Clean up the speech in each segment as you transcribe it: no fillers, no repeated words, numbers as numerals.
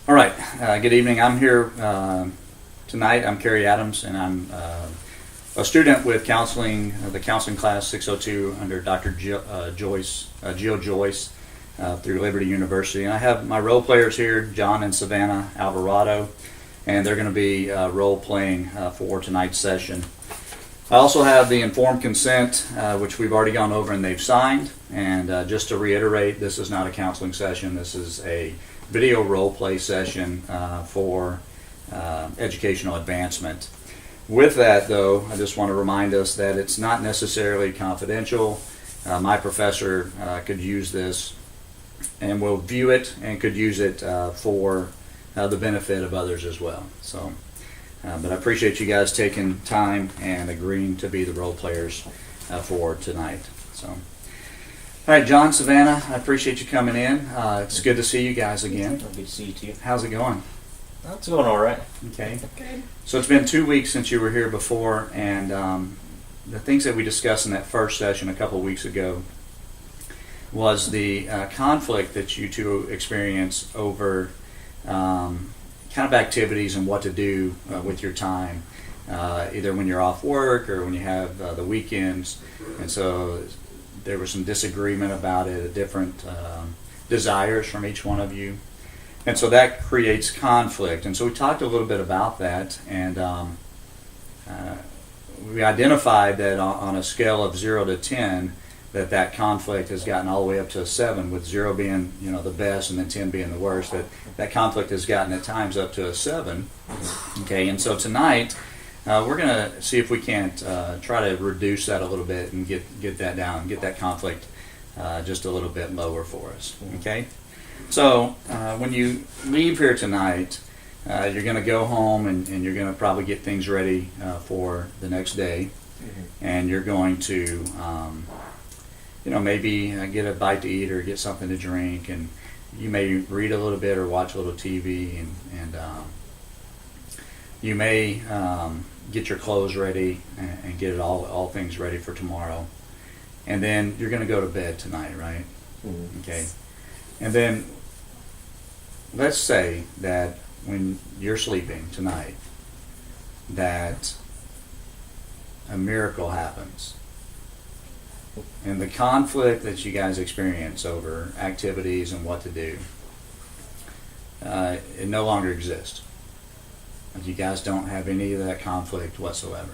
All right. Good evening. I'm here tonight. I'm Kerry Adams, and I'm a student with counseling, the counseling class 602 under Dr. Geo Joyce through Liberty University. And I have my role players here, John and Savannah Alvarado, and they're going to be role playing for tonight's session. I also have the informed consent, which we've already gone over and they've signed. And just to reiterate, this is not a counseling session. This is a video role play session for educational advancement. With that, though, I just want to remind us that it's not necessarily confidential. My professor could use this and will view it and could use it for the benefit of others as well. So, but I appreciate you guys taking time and agreeing to be the role players for tonight. So. All right, John, Savannah, I appreciate you coming in. It's good to see you guys again. Good to see you too. How's it going? It's going all right. Okay. Good. So it's been 2 weeks since you were here before, and the things that we discussed in that first session a couple of weeks ago was the conflict that you two experience over kind of activities and what to do with your time, either when you're off work or when you have the weekends. And so there was some disagreement about it, different desires from each one of you. And so that creates conflict. And so we talked a little bit about that, and we identified that on a scale of 0 to 10, that conflict has gotten all the way up to a 7, with 0 being the best and then 10 being the worst. That conflict has gotten at times up to a 7. Okay, and so tonight we're going to see if we can't try to reduce that a little bit and get that down, get that conflict just a little bit lower for us. Okay? So when you leave here tonight, you're going to go home and you're going to probably get things ready for the next day. And you're going to, maybe get a bite to eat or get something to drink. And you may read a little bit or watch a little TV. And you may get your clothes ready and get all things ready for tomorrow. And then you're going to go to bed tonight, right? Mm-hmm. Okay. And then let's say that when you're sleeping tonight, that a miracle happens. And the conflict that you guys experience over activities and what to do, it no longer exists. You guys don't have any of that conflict whatsoever.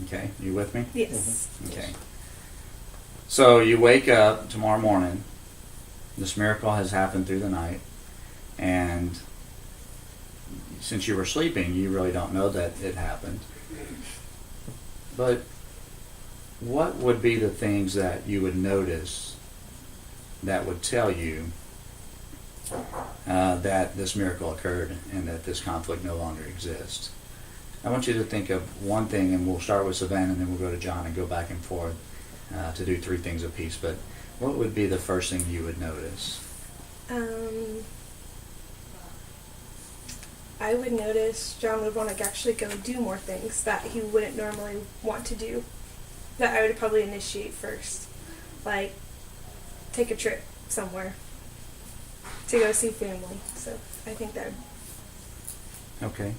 Okay, you with me? Yes. Okay. So you wake up tomorrow morning, this miracle has happened through the night, and since you were sleeping, you really don't know that it happened. But what would be the things that you would notice that would tell you that this miracle occurred and that this conflict no longer exists? I want you to think of one thing, and we'll start with Savannah, and then we'll go to John and go back and forth to do 3 things apiece. But what would be the first thing you would notice? I would notice John would want to actually go do more things that he wouldn't normally want to do, that I would probably initiate first. Like, take a trip somewhere to go see family. So I think that would... Okay.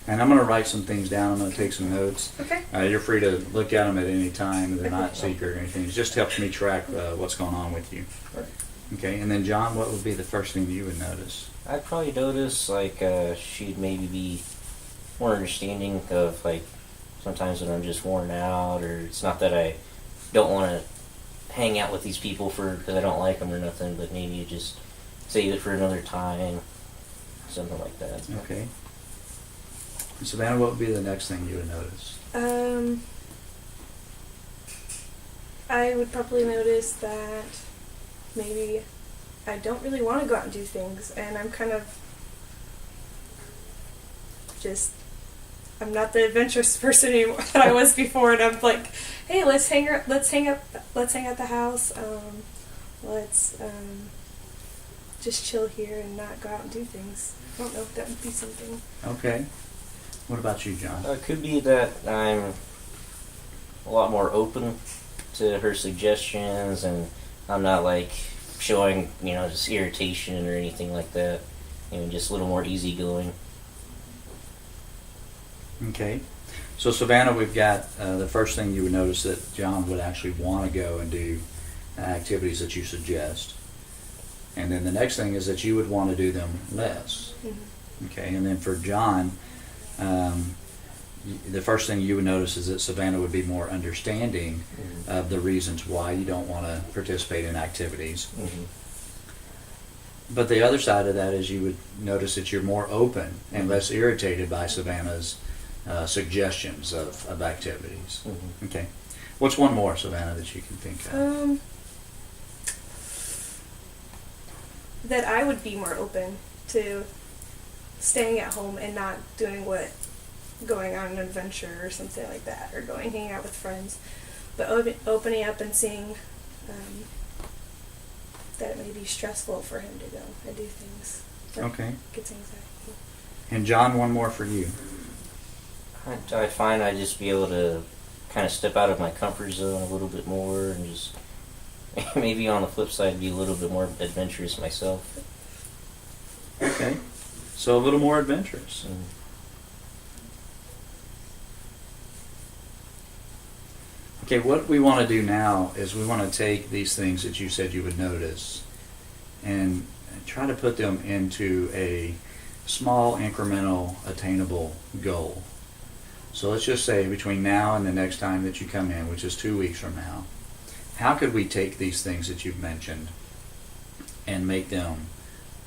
And I'm going to write some things down. I'm going to take some notes. Okay. You're free to look at them at any time. They're not secret or anything. It just helps me track what's going on with you. Okay. And then, John, what would be the first thing you would notice? I'd probably notice she'd maybe be more understanding of sometimes when I'm just worn out, or it's not that I don't want to hang out with these people because I don't like them or nothing, but maybe you just save it for another time, something like that. Okay. Savannah, what would be the next thing you would notice? I would probably notice that maybe I don't really want to go out and do things, and I'm kind of I'm not the adventurous person anymore that I was before, and I'm like, hey, let's hang at the house, let's just chill here and not go out and do things. I don't know if that would be something. Okay. What about you, John? It could be that I'm a lot more open to her suggestions, and I'm not showing just irritation or anything like that. just a little more easygoing. Okay. So Savannah, we've got the first thing you would notice that John would actually want to go and do activities that you suggest. And then the next thing is that you would want to do them less. Mm-hmm. Okay. And then for John, the first thing you would notice is that Savannah would be more understanding of the reasons why you don't want to participate in activities. Mm-hmm. But the other side of that is you would notice that you're more open and less irritated by Savannah's suggestions of activities. Mm-hmm. Okay. What's one more, Savannah, that you can think of? That I would be more open to staying at home and not doing going on an adventure or something like that, or hanging out with friends, but opening up and seeing that it may be stressful for him to go and do things. Okay. Gets anxiety. And John, one more for you. I find I just be able to kind of step out of my comfort zone a little bit more, and just maybe on the flip side be a little bit more adventurous myself. Okay. So a little more adventurous. Okay, what we want to do now is we want to take these things that you said you would notice and try to put them into a small, incremental, attainable goal. So let's just say between now and the next time that you come in, which is 2 weeks from now, how could we take these things that you've mentioned and make them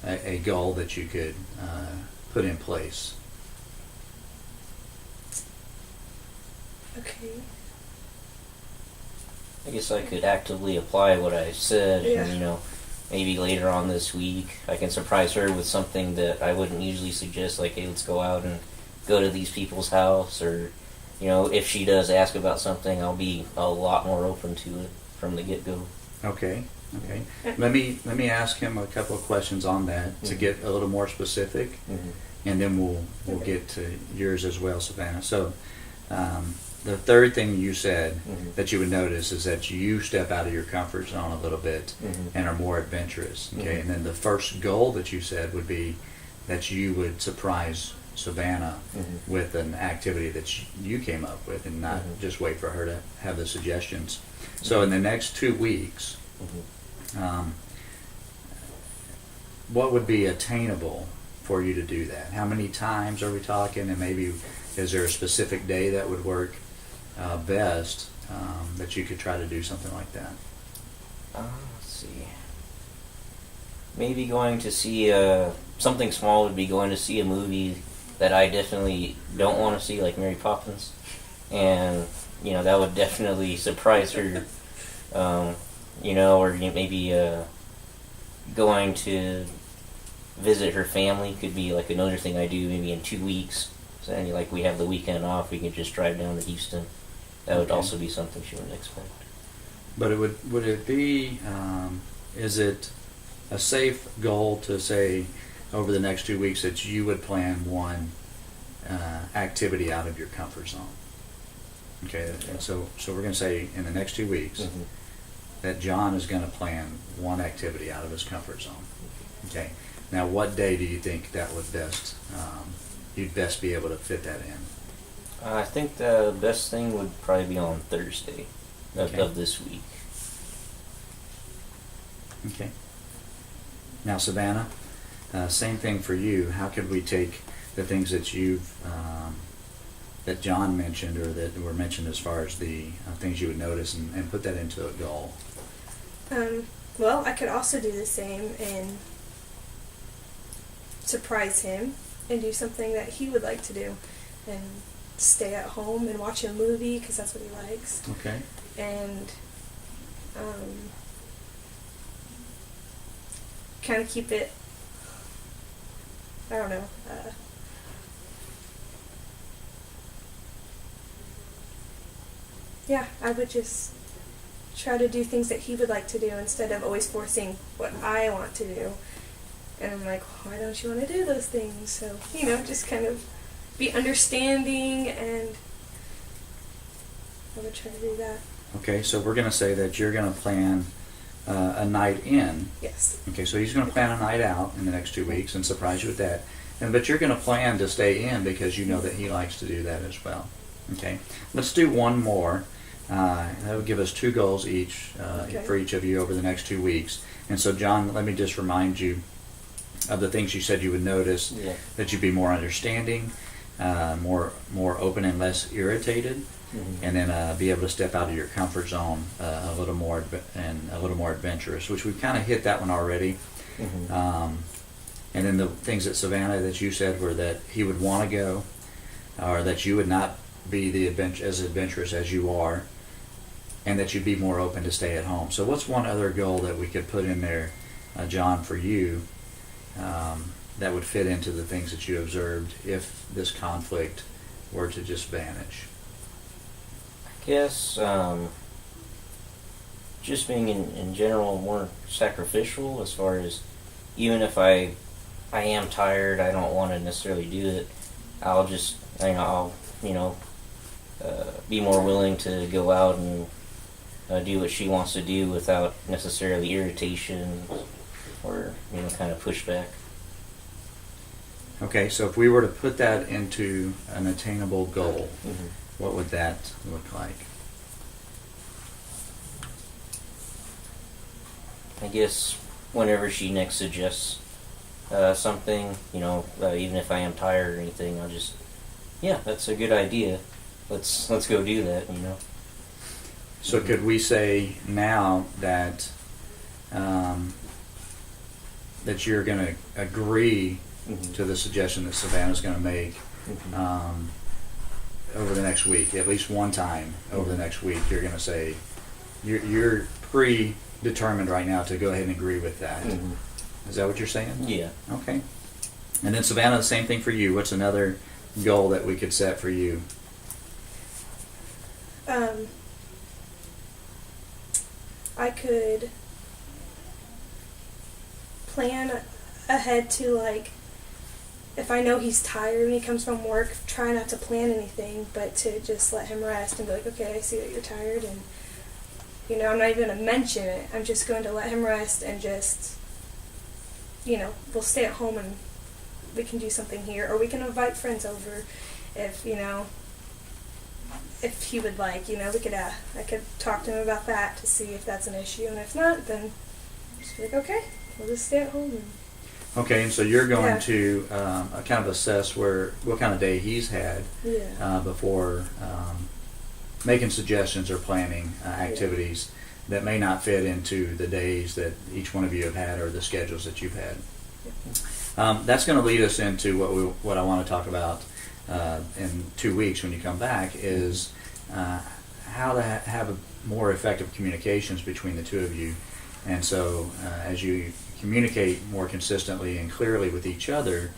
a goal that you could put in place? Okay. I guess I could actively apply what I said, Yeah. and maybe later on this week I can surprise her with something that I wouldn't usually suggest, like, hey, let's go out and go to these people's house, or if she does ask about something, I'll be a lot more open to it from the get-go. Okay. Okay. Let me ask him a couple of questions on that to get a little more specific, and then we'll get to yours as well, Savannah. So the third thing you said that you would notice is that you step out of your comfort zone a little bit and are more adventurous. Okay. And then the first goal that you said would be that you would surprise Savannah with an activity that you came up with, and not just wait for her to have the suggestions. So in the next 2 weeks, what would be attainable for you to do that? How many times are we talking? And maybe is there a specific day that would work best that you could try to do something like that? Let's see. Maybe going to see something small would be going to see a movie that I definitely don't want to see, like Mary Poppins, and that would definitely surprise her. Or maybe going to visit her family could be like another thing I do maybe in 2 weeks. So like we have the weekend off, we could just drive down to Houston. That would also be something she wouldn't expect. But would it be, is it a safe goal to say over the next 2 weeks that you would plan one activity out of your comfort zone? Okay, and so we're going to say in the next 2 weeks that John is going to plan one activity out of his comfort zone. Okay, now what day do you think that would you'd best be able to fit that in? I think the best thing would probably be on Thursday of this week. Okay. Now, Savannah, same thing for you. How could we take the things that that John mentioned, or that were mentioned as far as the things you would notice, and put that into a goal? Well, I could also do the same and surprise him and do something that he would like to do, and stay at home and watch a movie because that's what he likes. Okay. And kind of keep it, I don't know, yeah, I would just try to do things that he would like to do instead of always forcing what I want to do. And I'm like, why don't you want to do those things? So, just kind of be understanding, and I would try to do that. Okay, so we're going to say that you're going to plan a night in. Yes. Okay, so he's going to plan a night out in the next 2 weeks and surprise you with that. But you're going to plan to stay in because you know that he likes to do that as well. Okay, let's do one more. That would give us 2 goals each Okay. for each of you over the next 2 weeks. And so, John, let me just remind you of the things you said you would notice. Yeah. That you'd be more understanding, more open and less irritated, and then be able to step out of your comfort zone a little more and a little more adventurous, which we've kind of hit that one already. And then the things that Savannah that you said were that he would want to go, or that you would not be as adventurous as you are, and that you'd be more open to stay at home. So what's one other goal that we could put in there, John, for you, that would fit into the things that you observed if this conflict were to just vanish? I guess just being in general more sacrificial, as far as even if I am tired, I don't want to necessarily do it, I'll just be more willing to go out and do what she wants to do without necessarily irritation or kind of pushback. Okay, so if we were to put that into an attainable goal, what would that look like? I guess whenever she next suggests something, even if I am tired or anything, I'll just, yeah, that's a good idea. Let's go do that. So could we say now that that you're going to agree to the suggestion that Savannah's going to make over the next week, at least one time over the next week? You're going to say you're predetermined right now to go ahead and agree with that. Is that what you're saying? Yeah. Okay. And then Savannah, the same thing for you. What's another goal that we could set for you? I could plan ahead to, like, if I know he's tired when he comes from work, try not to plan anything, but to just let him rest and be like, okay, I see that you're tired, and I'm not even going to mention it. I'm just going to let him rest and just, we'll stay at home and we can do something here, or we can invite friends over if if he would like. I could talk to him about that to see if that's an issue, and if not, then just be like, okay, we'll just stay at home. Okay, and so you're going Yeah. to kind of assess what kind of day he's had Yeah. before making suggestions or planning activities that may not fit into the days that each one of you have had or the schedules that you've had. That's going to lead us into what I want to talk about in 2 weeks when you come back, is how to have more effective communications between the two of you. And so as you communicate more consistently and clearly with each other,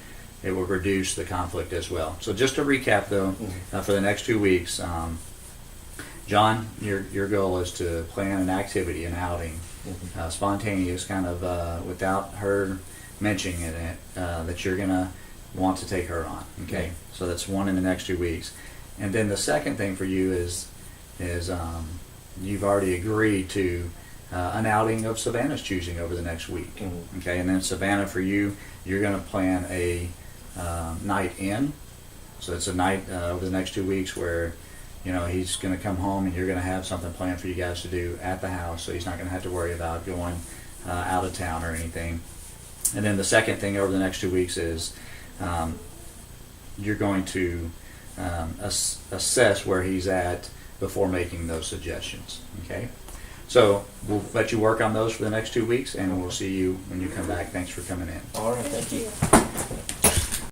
it will reduce the conflict as well. So just to recap, though, for the next 2 weeks, John, your goal is to plan an activity, an outing, spontaneous, kind of without her mentioning it, that you're going to want to take her on. Okay, so that's one in the next 2 weeks. And then the second thing for you is you've already agreed to an outing of Savannah's choosing over the next week. Okay, and then Savannah, for you, you're going to plan a night in. So it's a night over the next 2 weeks where he's going to come home and you're going to have something planned for you guys to do at the house, so he's not going to have to worry about going out of town or anything. And then the second thing over the next 2 weeks is you're going to assess where he's at before making those suggestions. Okay? So we'll let you work on those for the next 2 weeks, and we'll see you when you come back. Thanks for coming in. All right, thank you. Thank you.